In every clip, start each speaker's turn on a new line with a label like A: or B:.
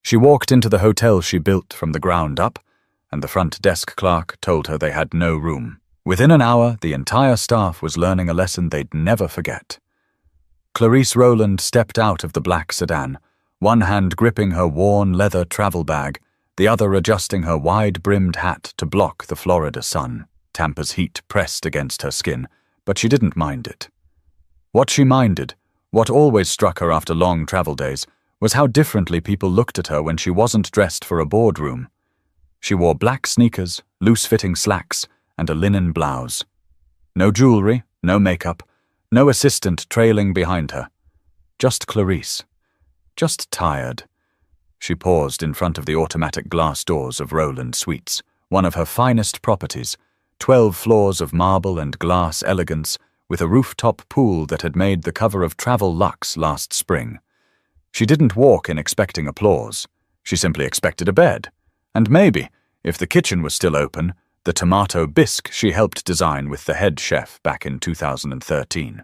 A: She walked into the hotel she built from the ground up, and the front desk clerk told her they had no room. Within an hour, the entire staff was learning a lesson they'd never forget. Clarice Rowland stepped out of the black sedan, one hand gripping her worn leather travel bag, the other adjusting her wide-brimmed hat to block the Florida sun. Tampa's heat pressed against her skin, but she didn't mind it. What she minded, what always struck her after long travel days, was how differently people looked at her when she wasn't dressed for a boardroom. She wore black sneakers, loose-fitting slacks, and a linen blouse. No jewelry, no makeup, no assistant trailing behind her. Just Clarice. Just tired. She paused in front of the automatic glass doors of Rowland Suites, one of her finest properties, 12 floors of marble and glass elegance, with a rooftop pool that had made the cover of Travel Luxe last spring. She didn't walk in expecting applause. She simply expected a bed. And maybe, if the kitchen was still open, the tomato bisque she helped design with the head chef back in 2013.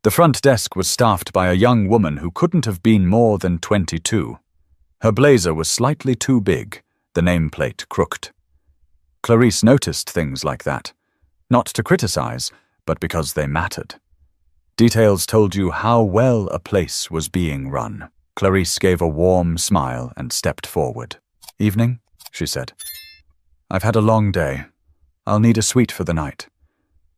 A: The front desk was staffed by a young woman who couldn't have been more than 22. Her blazer was slightly too big, the nameplate crooked. Clarice noticed things like that, not to criticize, but because they mattered. Details told you how well a place was being run. Clarice gave a warm smile and stepped forward. "Evening," she said. "I've had a long day. I'll need a suite for the night.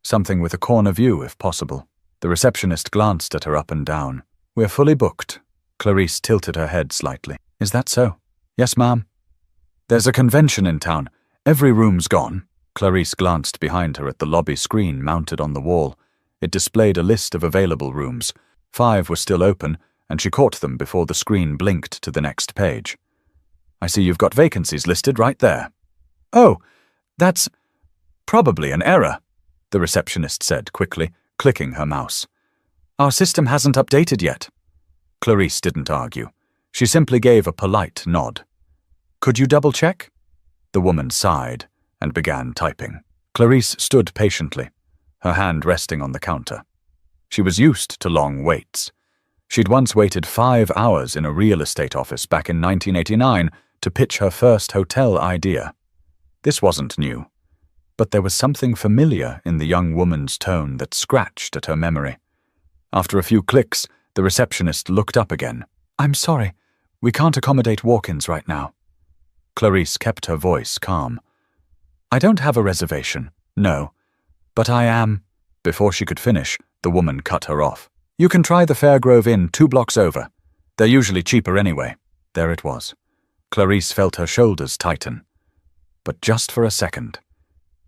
A: Something with a corner view, if possible." The receptionist glanced at her up and down. "We're fully booked." Clarice tilted her head slightly. "Is that so?" "Yes, ma'am." "There's a convention in town. Every room's gone." Clarice glanced behind her at the lobby screen mounted on the wall. It displayed a list of available rooms. 5 were still open, and she caught them before the screen blinked to the next page. "I see you've got vacancies listed right there." "Oh, that's probably an error," the receptionist said quickly, clicking her mouse. "Our system hasn't updated yet." Clarice didn't argue. She simply gave a polite nod. "Could you double-check?" The woman sighed and began typing. Clarice stood patiently, her hand resting on the counter. She was used to long waits. She'd once waited 5 hours in a real estate office back in 1989 to pitch her first hotel idea. This wasn't new, but there was something familiar in the young woman's tone that scratched at her memory. After a few clicks, the receptionist looked up again. "I'm sorry, we can't accommodate walk-ins right now." Clarice kept her voice calm. "I don't have a reservation, no, but I am—" Before she could finish, the woman cut her off. "You can try the Fairgrove Inn 2 blocks over. They're usually cheaper anyway." There it was. Clarice felt her shoulders tighten. But just for a second.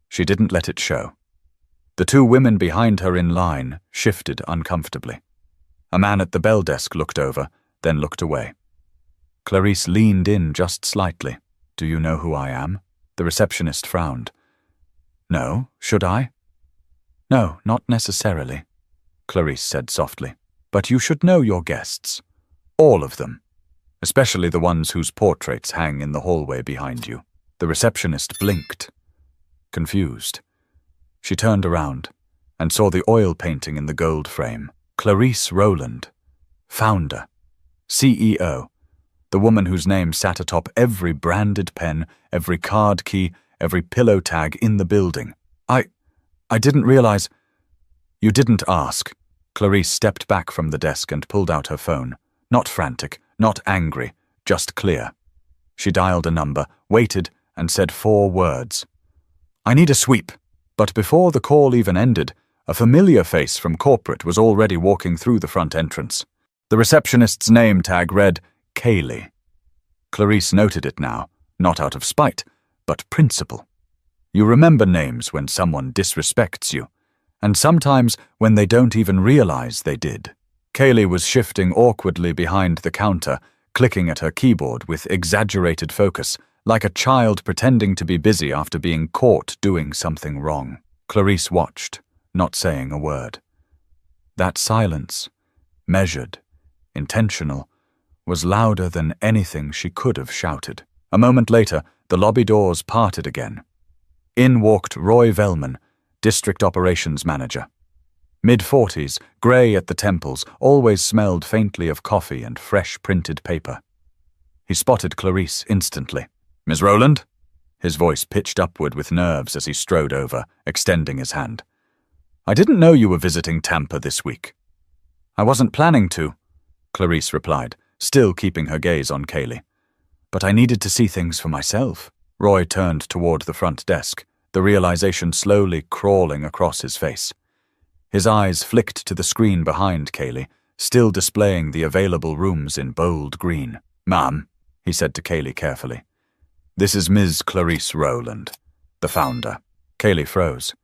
A: She didn't let it show. The 2 women behind her in line shifted uncomfortably. A man at the bell desk looked over, then looked away. Clarice leaned in just slightly. "Do you know who I am?" The receptionist frowned. "No, should I?" "No, not necessarily," Clarice said softly. "But you should know your guests. All of them. Especially the ones whose portraits hang in the hallway behind you." The receptionist blinked, confused. She turned around and saw the oil painting in the gold frame. Clarice Rowland, founder, CEO, the woman whose name sat atop every branded pen, every card key, every pillow tag in the building. I didn't realize—" "You didn't ask." Clarice stepped back from the desk and pulled out her phone. Not frantic, not angry, just clear. She dialed a number, waited, and said 4 words. "I need a sweep." But before the call even ended, a familiar face from corporate was already walking through the front entrance. The receptionist's name tag read, Kaylee. Clarice noted it now, not out of spite, but principle. You remember names when someone disrespects you, and sometimes when they don't even realize they did. Kaylee was shifting awkwardly behind the counter, clicking at her keyboard with exaggerated focus, like a child pretending to be busy after being caught doing something wrong. Clarice watched, not saying a word. That silence, measured, intentional, was louder than anything she could have shouted. A moment later, the lobby doors parted again. In walked Roy Velman, District Operations Manager. Mid-40s, grey at the temples, always smelled faintly of coffee and fresh printed paper. He spotted Clarice instantly. "Miss Rowland?" His voice pitched upward with nerves as he strode over, extending his hand. "I didn't know you were visiting Tampa this week." "I wasn't planning to," Clarice replied, still keeping her gaze on Kaylee. "But I needed to see things for myself." Roy turned toward the front desk, the realization slowly crawling across his face. His eyes flicked to the screen behind Kaylee, still displaying the available rooms in bold green. "Ma'am," he said to Kaylee carefully, "this is Ms. Clarice Rowland, the founder." Kaylee froze.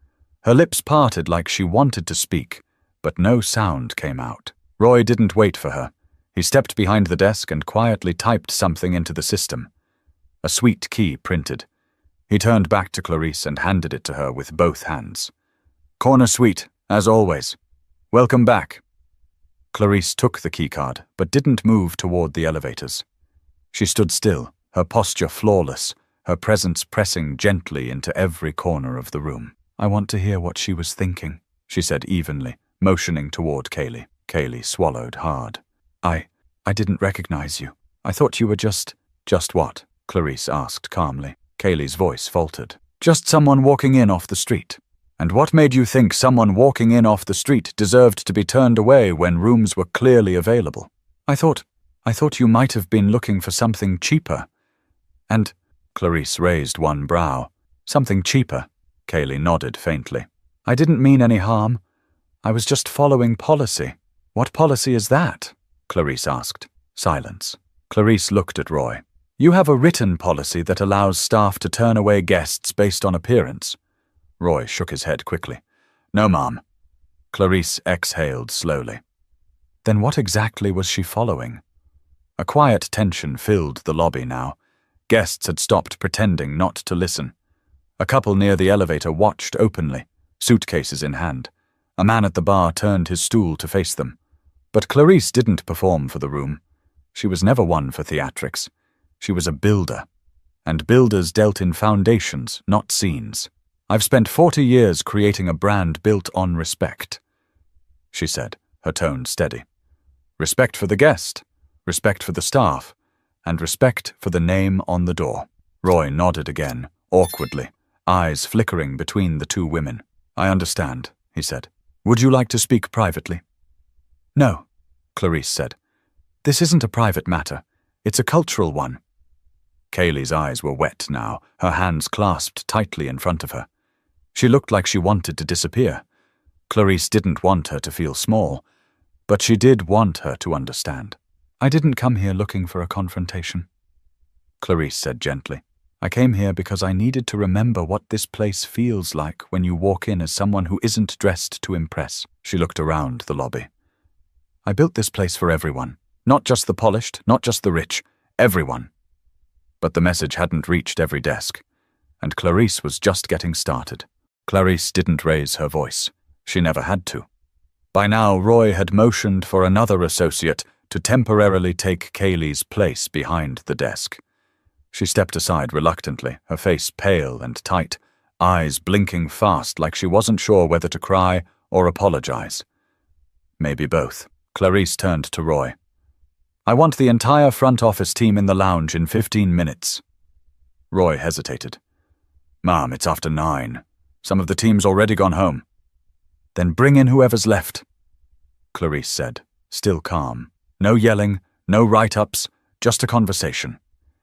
A: Her lips parted like she wanted to speak, but no sound came out. Roy didn't wait for her. He stepped behind the desk and quietly typed something into the system. A sweet key printed. He turned back to Clarice and handed it to her with both hands. "Corner suite, as always. Welcome back." Clarice took the keycard, but didn't move toward the elevators. She stood still, her posture flawless, her presence pressing gently into every corner of the room. "I want to hear what she was thinking," she said evenly, motioning toward Kaylee. Kaylee swallowed hard. I didn't recognize you. I thought you were just..." "Just what?" Clarice asked calmly. Kaylee's voice faltered. "Just someone walking in off the street." "And what made you think someone walking in off the street deserved to be turned away when rooms were clearly available?" I thought you might have been looking for something cheaper." "And..." Clarice raised one brow. "Something cheaper?" Kaylee nodded faintly. "I didn't mean any harm. I was just following policy." "What policy is that?" Clarice asked. Silence. Clarice looked at Roy. "You have a written policy that allows staff to turn away guests based on appearance." Roy shook his head quickly. "No, ma'am." Clarice exhaled slowly. Then what exactly was she following? A quiet tension filled the lobby now. Guests had stopped pretending not to listen. A couple near the elevator watched openly, suitcases in hand. A man at the bar turned his stool to face them. But Clarice didn't perform for the room. She was never one for theatrics. She was a builder. And builders dealt in foundations, not scenes. "I've spent 40 years creating a brand built on respect," she said, her tone steady. "Respect for the guest, respect for the staff, and respect for the name on the door." Roy nodded again, awkwardly, eyes flickering between the two women. "I understand," he said. "Would you like to speak privately?" "No," Clarice said. "This isn't a private matter. It's a cultural one." Kaylee's eyes were wet now, her hands clasped tightly in front of her. She looked like she wanted to disappear. Clarice didn't want her to feel small, but she did want her to understand. "I didn't come here looking for a confrontation," Clarice said gently. "I came here because I needed to remember what this place feels like when you walk in as someone who isn't dressed to impress." She looked around the lobby. "I built this place for everyone. Not just the polished, not just the rich. Everyone." But the message hadn't reached every desk, and Clarice was just getting started. Clarice didn't raise her voice. She never had to. By now, Roy had motioned for another associate to temporarily take Kaylee's place behind the desk. She stepped aside reluctantly, her face pale and tight, eyes blinking fast like she wasn't sure whether to cry or apologize. Maybe both. Clarice turned to Roy. "I want the entire front office team in the lounge in 15 minutes. Roy hesitated. "Ma'am, it's after 9. Some of the team's already gone home." "Then bring in whoever's left," Clarice said, still calm. "No yelling, no write-ups, just a conversation.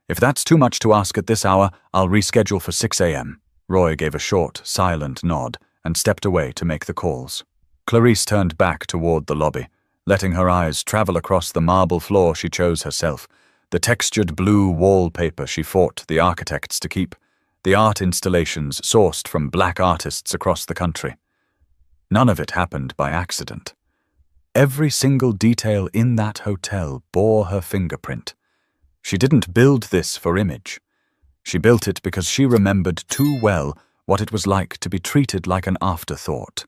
A: If that's too much to ask at this hour, I'll reschedule for 6 a.m. Roy gave a short, silent nod and stepped away to make the calls. Clarice turned back toward the lobby, letting her eyes travel across the marble floor she chose herself, the textured blue wallpaper she fought the architects to keep, the art installations sourced from black artists across the country. None of it happened by accident. Every single detail in that hotel bore her fingerprint. She didn't build this for image. She built it because she remembered too well what it was like to be treated like an afterthought.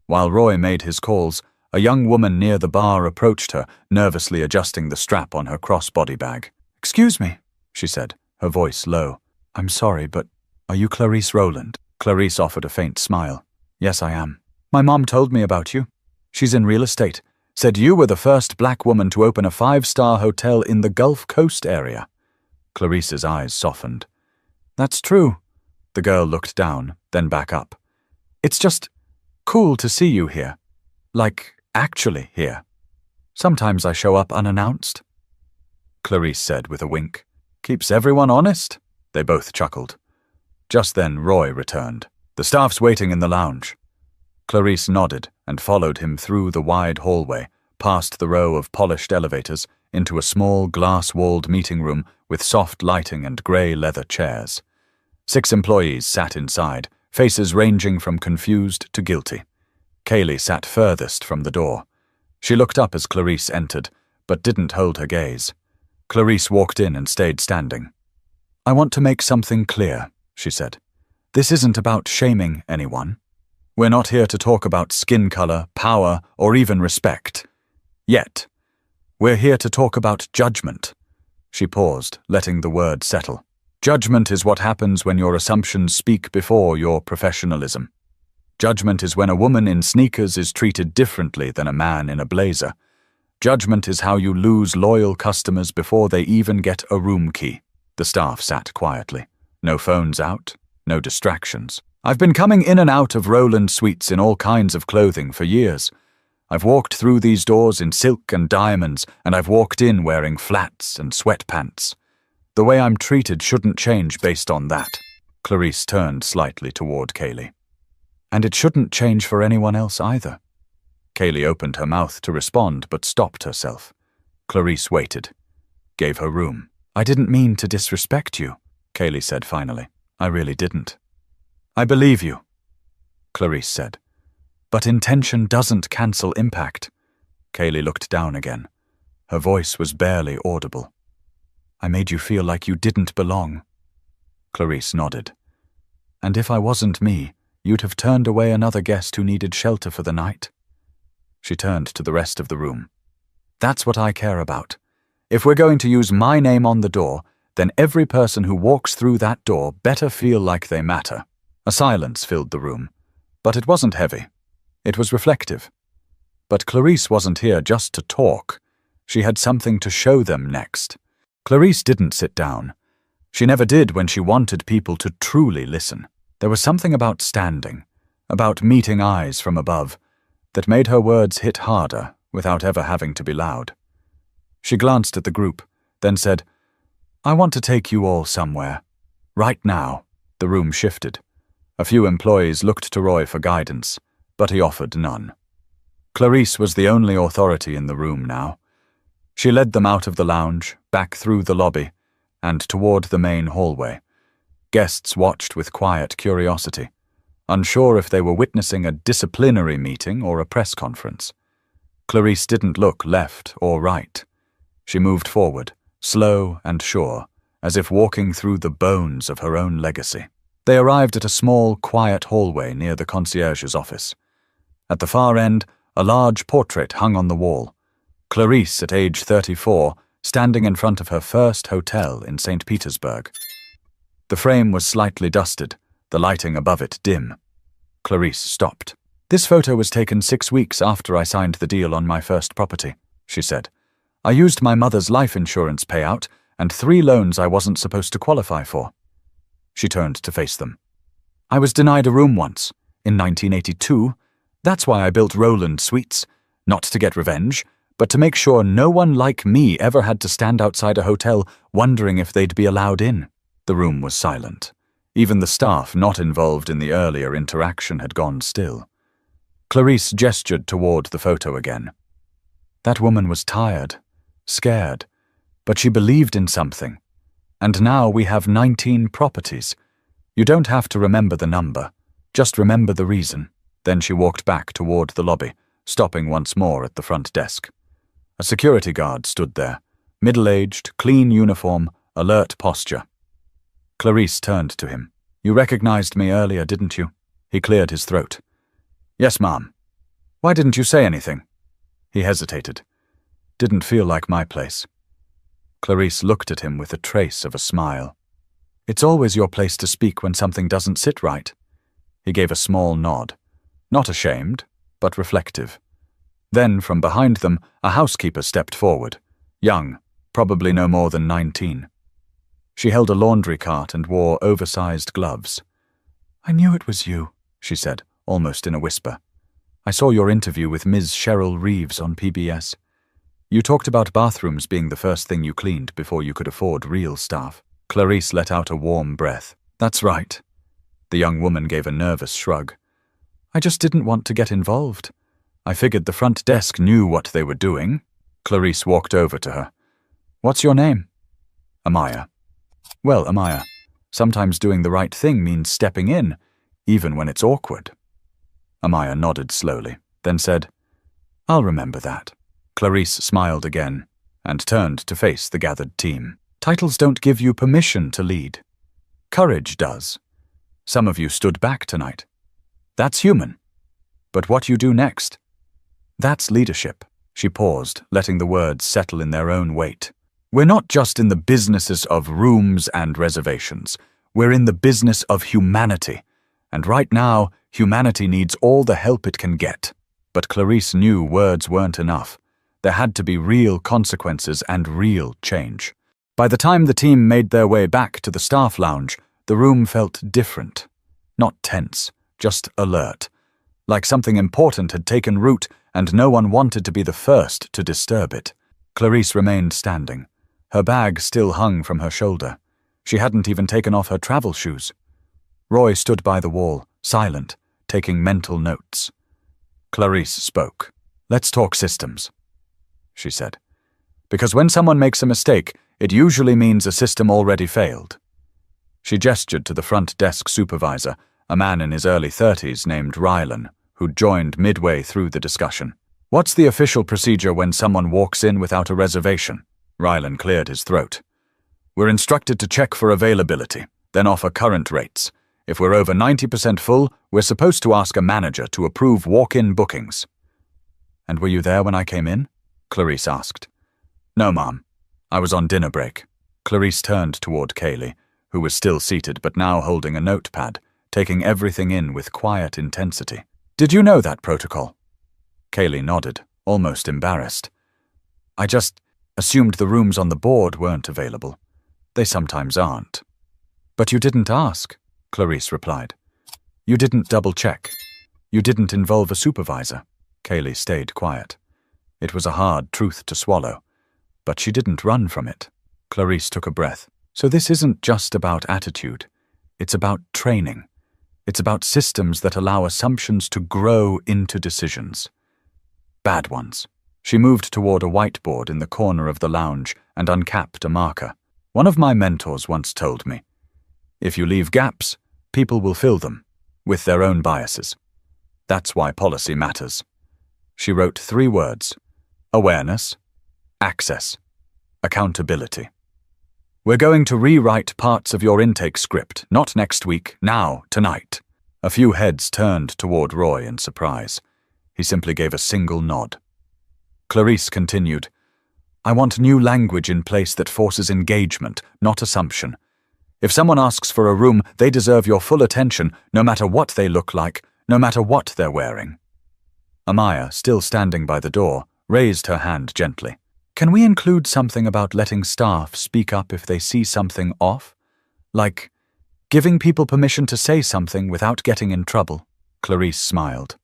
A: While Roy made his calls, a young woman near the bar approached her, nervously adjusting the strap on her crossbody bag. "Excuse me," she said, her voice low. "I'm sorry, but are you Clarice Rowland?" Clarice offered a faint smile. "Yes, I am. My mom told me about you. She's in real estate. Said you were the first black woman to open a 5-star hotel in the Gulf Coast area. Clarice's eyes softened. That's true. The girl looked down, then back up. It's just cool to see you here. Like, actually here. Sometimes I show up unannounced. Clarice said with a wink. Keeps everyone honest? They both chuckled. Just then Roy returned. The staff's waiting in the lounge. Clarice nodded and followed him through the wide hallway, past the row of polished elevators, into a small glass-walled meeting room with soft lighting and grey leather chairs. 6 employees sat inside, faces ranging from confused to guilty. Kaylee sat furthest from the door. She looked up as Clarice entered, but didn't hold her gaze. Clarice walked in and stayed standing. I want to make something clear, she said. This isn't about shaming anyone. We're not here to talk about skin color, power, or even respect. Yet. We're here to talk about judgment. She paused, letting the word settle. Judgment is what happens when your assumptions speak before your professionalism. Judgment is when a woman in sneakers is treated differently than a man in a blazer. Judgment is how you lose loyal customers before they even get a room key. The staff sat quietly. No phones out, no distractions. I've been coming in and out of Rowland Suites in all kinds of clothing for years. I've walked through these doors in silk and diamonds, and I've walked in wearing flats and sweatpants. The way I'm treated shouldn't change based on that. Clarice turned slightly toward Kaylee. And it shouldn't change for anyone else either. Kaylee opened her mouth to respond, but stopped herself. Clarice waited. Gave her room. I didn't mean to disrespect you, Kaylee said finally. I really didn't. I believe you, Clarice said. But intention doesn't cancel impact. Kaylee looked down again. Her voice was barely audible. I made you feel like you didn't belong. Clarice nodded. And if I wasn't me, you'd have turned away another guest who needed shelter for the night. She turned to the rest of the room. That's what I care about. If we're going to use my name on the door, then every person who walks through that door better feel like they matter. A silence filled the room, but it wasn't heavy. It was reflective. But Clarice wasn't here just to talk. She had something to show them next. Clarice didn't sit down. She never did when she wanted people to truly listen. There was something about standing, about meeting eyes from above, that made her words hit harder without ever having to be loud. She glanced at the group, then said, I want to take you all somewhere. Right now. The room shifted. A few employees looked to Roy for guidance, but he offered none. Clarice was the only authority in the room now. She led them out of the lounge, back through the lobby, and toward the main hallway. Guests watched with quiet curiosity, unsure if they were witnessing a disciplinary meeting or a press conference. Clarice didn't look left or right. She moved forward, slow and sure, as if walking through the bones of her own legacy. They arrived at a small, quiet hallway near the concierge's office. At the far end, a large portrait hung on the wall. Clarice, at age 34, standing in front of her first hotel in St. Petersburg. The frame was slightly dusted, the lighting above it dim. Clarice stopped. This photo was taken 6 weeks after I signed the deal on my first property, she said. I used my mother's life insurance payout and 3 loans I wasn't supposed to qualify for. She turned to face them. I was denied a room once, in 1982. That's why I built Rowland Suites, not to get revenge, but to make sure no one like me ever had to stand outside a hotel wondering if they'd be allowed in. The room was silent. Even the staff not involved in the earlier interaction had gone still. Clarice gestured toward the photo again. That woman was tired, scared, but she believed in something. And now we have 19 properties. You don't have to remember the number, just remember the reason. Then she walked back toward the lobby, stopping once more at the front desk. A security guard stood there, middle-aged, clean uniform, alert posture. Clarice turned to him. You recognized me earlier, didn't you? He cleared his throat. Yes, ma'am. Why didn't you say anything? He hesitated. Didn't feel like my place. Clarice looked at him with a trace of a smile. It's always your place to speak when something doesn't sit right. He gave a small nod. Not ashamed, but reflective. Then, from behind them, a housekeeper stepped forward. Young, probably no more than 19. She held a laundry cart and wore oversized gloves. "I knew it was you," she said, almost in a whisper. "I saw your interview with Ms. Cheryl Reeves on PBS. You talked about bathrooms being the first thing you cleaned before you could afford real staff." Clarice let out a warm breath. "That's right." The young woman gave a nervous shrug. "I just didn't want to get involved. I figured the front desk knew what they were doing." Clarice walked over to her. "What's your name?" "Amaya." "Well, Amaya, sometimes doing the right thing means stepping in, even when it's awkward." Amaya nodded slowly, then said, "I'll remember that." Clarice smiled again and turned to face the gathered team. "Titles don't give you permission to lead. Courage does. Some of you stood back tonight. That's human. But what you do next, that's leadership." She paused, letting the words settle in their own weight. "We're not just in the businesses of rooms and reservations. We're in the business of humanity. And right now, humanity needs all the help it can get." But Clarice knew words weren't enough. There had to be real consequences and real change. By the time the team made their way back to the staff lounge, the room felt different. Not tense, just alert. Like something important had taken root and no one wanted to be the first to disturb it. Clarice remained standing. Her bag still hung from her shoulder. She hadn't even taken off her travel shoes. Roy stood by the wall, silent, taking mental notes. Clarice spoke. "Let's talk systems," she said. "Because when someone makes a mistake, it usually means a system already failed." She gestured to the front desk supervisor, a man in his early 30s named Rylan, who joined midway through the discussion. "What's the official procedure when someone walks in without a reservation?" Rylan cleared his throat. "We're instructed to check for availability, then offer current rates. If we're over 90% full, we're supposed to ask a manager to approve walk-in bookings." "And were you there when I came in?" Clarice asked. "No, Mom. I was on dinner break." Clarice turned toward Kaylee, who was still seated but now holding a notepad, taking everything in with quiet intensity. "Did you know that protocol?" Kaylee nodded, almost embarrassed. "I just assumed the rooms on the board weren't available. They sometimes aren't." "But you didn't ask," Clarice replied. "You didn't double-check. You didn't involve a supervisor." Kaylee stayed quiet. It was a hard truth to swallow, but she didn't run from it. Clarice took a breath. "So this isn't just about attitude. It's about training. It's about systems that allow assumptions to grow into decisions. Bad ones." She moved toward a whiteboard in the corner of the lounge and uncapped a marker. "One of my mentors once told me, if you leave gaps, people will fill them, with their own biases. That's why policy matters." She wrote 3 words: awareness, access, accountability. "We're going to rewrite parts of your intake script, not next week, now, tonight." A few heads turned toward Roy in surprise. He simply gave a single nod. Clarice continued, "I want new language in place that forces engagement, not assumption. If someone asks for a room, they deserve your full attention, no matter what they look like, no matter what they're wearing." Amaya, still standing by the door, raised her hand gently. "Can we include something about letting staff speak up if they see something off? Like giving people permission to say something without getting in trouble?" Clarice smiled.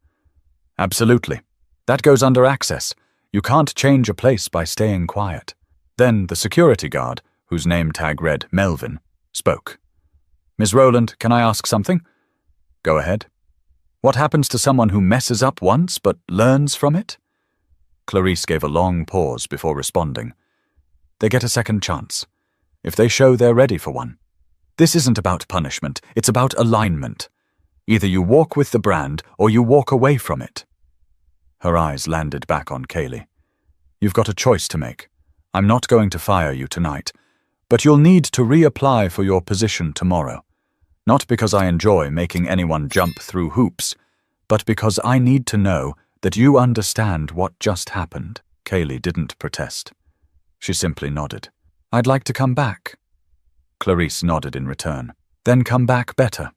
A: "Absolutely. That goes under access. You can't change a place by staying quiet." Then the security guard, whose name tag read Melvin, spoke. "Ms. Rowland, can I ask something?" "Go ahead." "What happens to someone who messes up once but learns from it?" Clarice gave a long pause before responding. "They get a second chance, if they show they're ready for one. This isn't about punishment, it's about alignment. Either you walk with the brand or you walk away from it." Her eyes landed back on Kaylee. "You've got a choice to make. I'm not going to fire you tonight, but you'll need to reapply for your position tomorrow. Not because I enjoy making anyone jump through hoops, but because I need to know that you understand what just happened." Kaylee didn't protest. She simply nodded. "I'd like to come back." Clarice nodded in return. "Then come back better."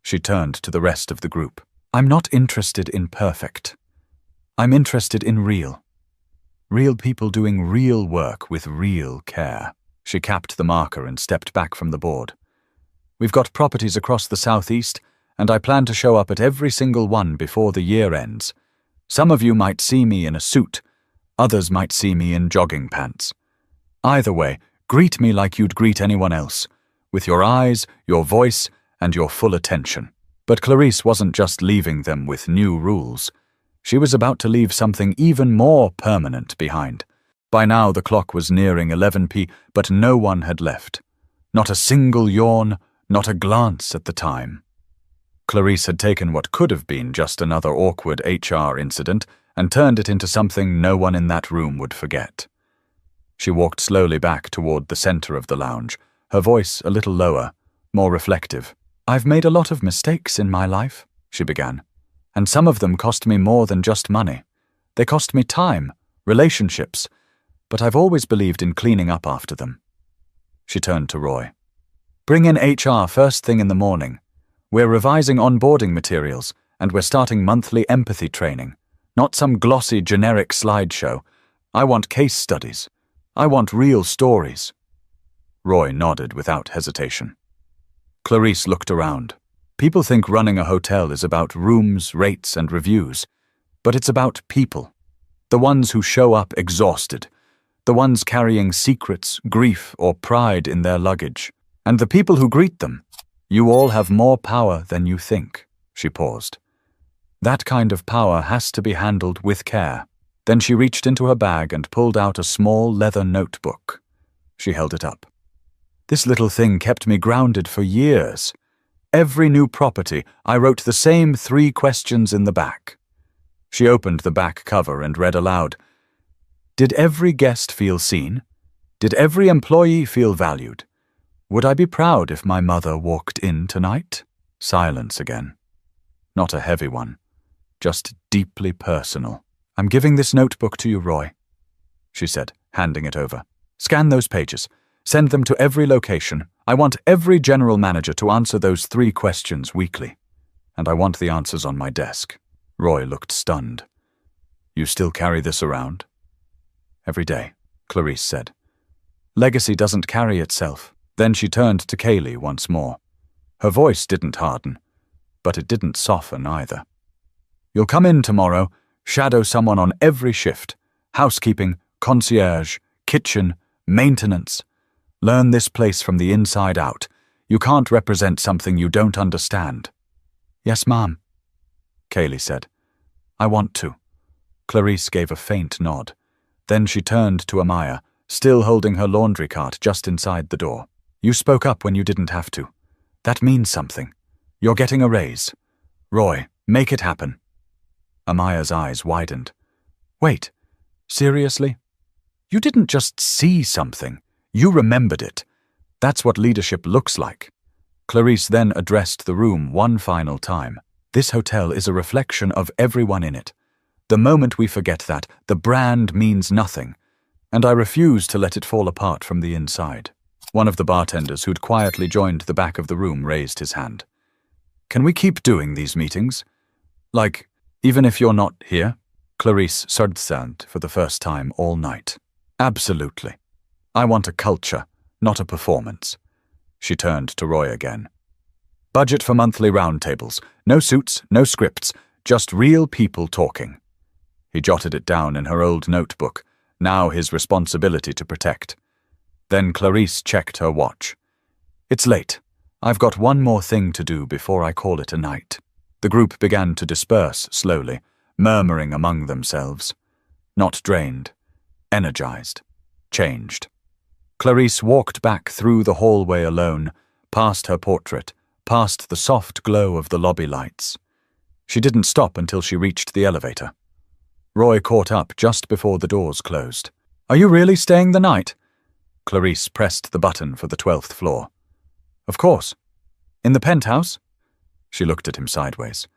A: She turned to the rest of the group. "I'm not interested in perfect. I'm interested in real people doing real work with real care. She capped the marker and stepped back from the board. We've got properties across the southeast, and I plan to show up at every single one before the year ends. Some of you might see me in a suit, others might see me in jogging pants. Either way, greet me like you'd greet anyone else, with your eyes, your voice, and your full attention. But Clarisse wasn't just leaving them with new rules. She was about to leave something even more permanent behind. By now the clock was nearing 11 p.m, but no one had left. Not a single yawn, not a glance at the time. Clarisse had taken what could have been just another awkward HR incident and turned it into something no one in that room would forget. She walked slowly back toward the center of the lounge, her voice a little lower, more reflective. I've made a lot of mistakes in my life, she began, and some of them cost me more than just money. They cost me time, relationships, but I've always believed in cleaning up after them. She turned to Roy. Bring in HR first thing in the morning. We're revising onboarding materials, and we're starting monthly empathy training. Not some glossy, generic slideshow. I want case studies. I want real stories. Roy nodded without hesitation. Clarisse looked around. People think running a hotel is about rooms, rates, and reviews. But it's about people. The ones who show up exhausted. The ones carrying secrets, grief, or pride in their luggage. And the people who greet them. You all have more power than you think. She paused. That kind of power has to be handled with care. Then she reached into her bag and pulled out a small leather notebook. She held it up. This little thing kept me grounded for years. Every new property, I wrote the same 3 questions in the back. She opened the back cover and read aloud. Did every guest feel seen? Did every employee feel valued? Would I be proud if my mother walked in tonight? Silence again. Not a heavy one, just deeply personal. I'm giving this notebook to you, Roy, she said, handing it over. Scan those pages. Send them to every location. I want every general manager to answer those 3 questions weekly. And I want the answers on my desk. Roy looked stunned. You still carry this around? Every day, Clarisse said. Legacy doesn't carry itself. Then she turned to Kaylee once more. Her voice didn't harden, but it didn't soften either. You'll come in tomorrow, shadow someone on every shift. Housekeeping, concierge, kitchen, maintenance. Learn this place from the inside out. You can't represent something you don't understand. Yes, ma'am, Kaylee said. I want to. Clarisse gave a faint nod. Then she turned to Amaya, still holding her laundry cart just inside the door. You spoke up when you didn't have to. That means something. You're getting a raise. Roy, make it happen. Amaya's eyes widened. Wait, seriously? You didn't just see something. You remembered it. That's what leadership looks like. Clarisse then addressed the room one final time. This hotel is a reflection of everyone in it. The moment we forget that, the brand means nothing, and I refuse to let it fall apart from the inside. One of the bartenders who'd quietly joined the back of the room raised his hand. Can we keep doing these meetings? Like, even if you're not here? Clarisse said for the first time all night. Absolutely. I want a culture, not a performance. She turned to Roy again. Budget for monthly roundtables. No suits, no scripts, just real people talking. He jotted it down in her old notebook, now his responsibility to protect. Then Clarisse checked her watch. It's late. I've got one more thing to do before I call it a night. The group began to disperse slowly, murmuring among themselves. Not drained, energized, changed. Clarisse walked back through the hallway alone, past her portrait, past the soft glow of the lobby lights. She didn't stop until she reached the elevator. Roy caught up just before the doors closed. Are you really staying the night? Clarisse pressed the button for the 12th floor. Of course. In the penthouse? She looked at him sideways.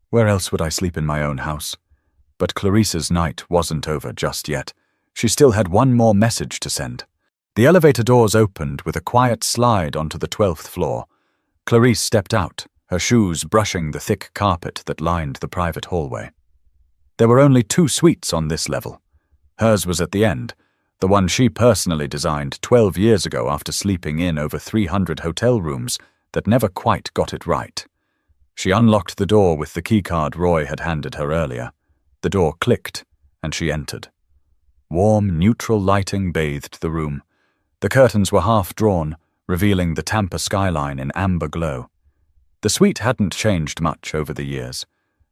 A: Where else would I sleep in my own house? But Clarisse's night wasn't over just yet. She still had one more message to send. The elevator doors opened with a quiet slide onto the 12th floor. Clarisse stepped out, her shoes brushing the thick carpet that lined the private hallway. There were only 2 suites on this level. Hers was at the end, the one she personally designed 12 years ago after sleeping in over 300 hotel rooms that never quite got it right. She unlocked the door with the keycard Roy had handed her earlier. The door clicked, and she entered. Warm, neutral lighting bathed the room. The curtains were half drawn, revealing the Tampa skyline in amber glow. The suite hadn't changed much over the years.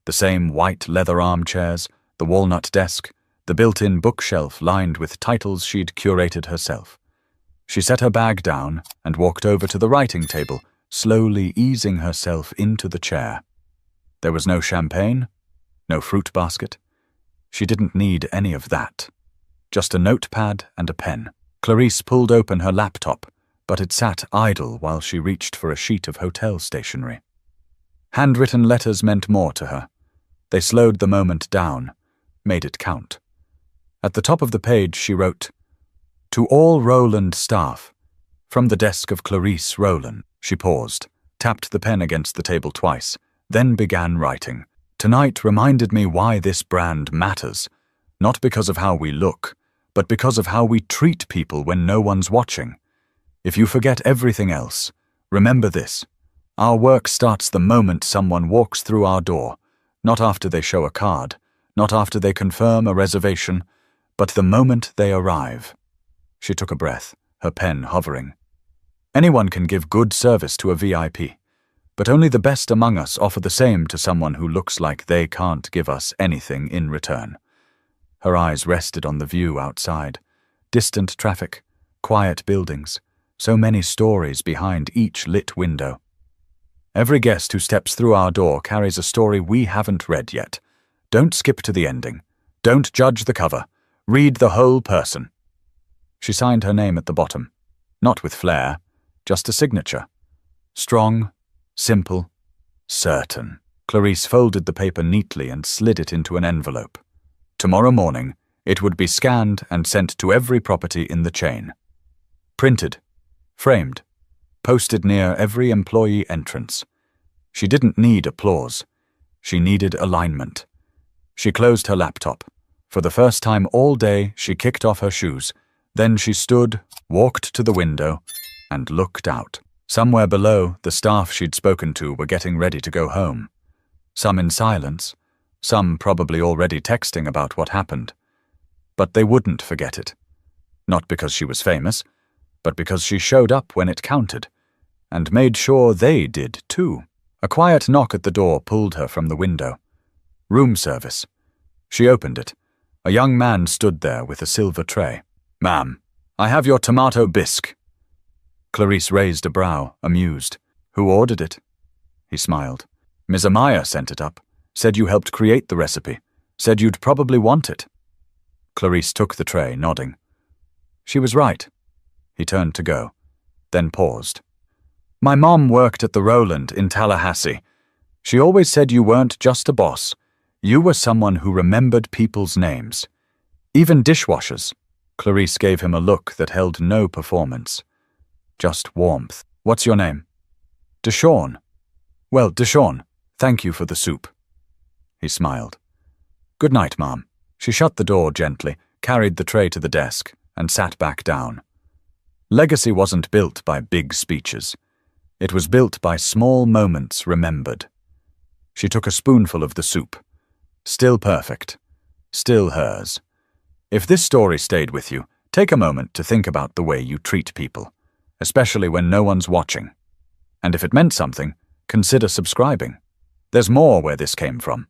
A: The same white leather armchairs, the walnut desk, the built-in bookshelf lined with titles she'd curated herself. She set her bag down and walked over to the writing table, slowly easing herself into the chair. There was no champagne, no fruit basket. She didn't need any of that. Just a notepad and a pen. Clarice pulled open her laptop, but it sat idle while she reached for a sheet of hotel stationery. Handwritten letters meant more to her. They slowed the moment down, made it count. At the top of the page she wrote, "To all Rowland staff, from the desk of Clarice Rowland." She paused, tapped the pen against the table twice, then began writing. "Tonight reminded me why this brand matters, not because of how we look, but because of how we treat people when no one's watching. If you forget everything else, remember this. Our work starts the moment someone walks through our door, not after they show a card, not after they confirm a reservation, but the moment they arrive." She took a breath, her pen hovering. Anyone can give good service to a VIP, but only the best among us offer the same to someone who looks like they can't give us anything in return. Her eyes rested on the view outside. Distant traffic, quiet buildings, so many stories behind each lit window. Every guest who steps through our door carries a story we haven't read yet. Don't skip to the ending. Don't judge the cover. Read the whole person. She signed her name at the bottom, not with flair, just a signature. Strong, simple, certain. Clarice folded the paper neatly and slid it into an envelope. Tomorrow morning, it would be scanned and sent to every property in the chain. Printed, framed, posted near every employee entrance. She didn't need applause. She needed alignment. She closed her laptop. For the first time all day, she kicked off her shoes. Then she stood, walked to the window, and looked out. Somewhere below, the staff she'd spoken to were getting ready to go home. Some in silence, some probably already texting about what happened. But they wouldn't forget it. Not because she was famous, but because she showed up when it counted, and made sure they did too. A quiet knock at the door pulled her from the window. Room service. She opened it. A young man stood there with a silver tray. "Ma'am, I have your tomato bisque." Clarice raised a brow, amused. "Who ordered it?" He smiled. "Ms. Amaya sent it up. Said you helped create the recipe. Said you'd probably want it." Clarice took the tray, nodding. She was right. He turned to go, then paused. "My mom worked at the Rowland in Tallahassee. She always said you weren't just a boss. You were someone who remembered people's names. Even dishwashers." Clarice gave him a look that held no performance. Just warmth. "What's your name?" "Deshawn." "Well, Deshawn, thank you for the soup." He smiled. "Good night, Mom." She shut the door gently, carried the tray to the desk, and sat back down. Legacy wasn't built by big speeches. It was built by small moments remembered. She took a spoonful of the soup. Still perfect. Still hers. If this story stayed with you, take a moment to think about the way you treat people, especially when no one's watching. And if it meant something, consider subscribing. There's more where this came from.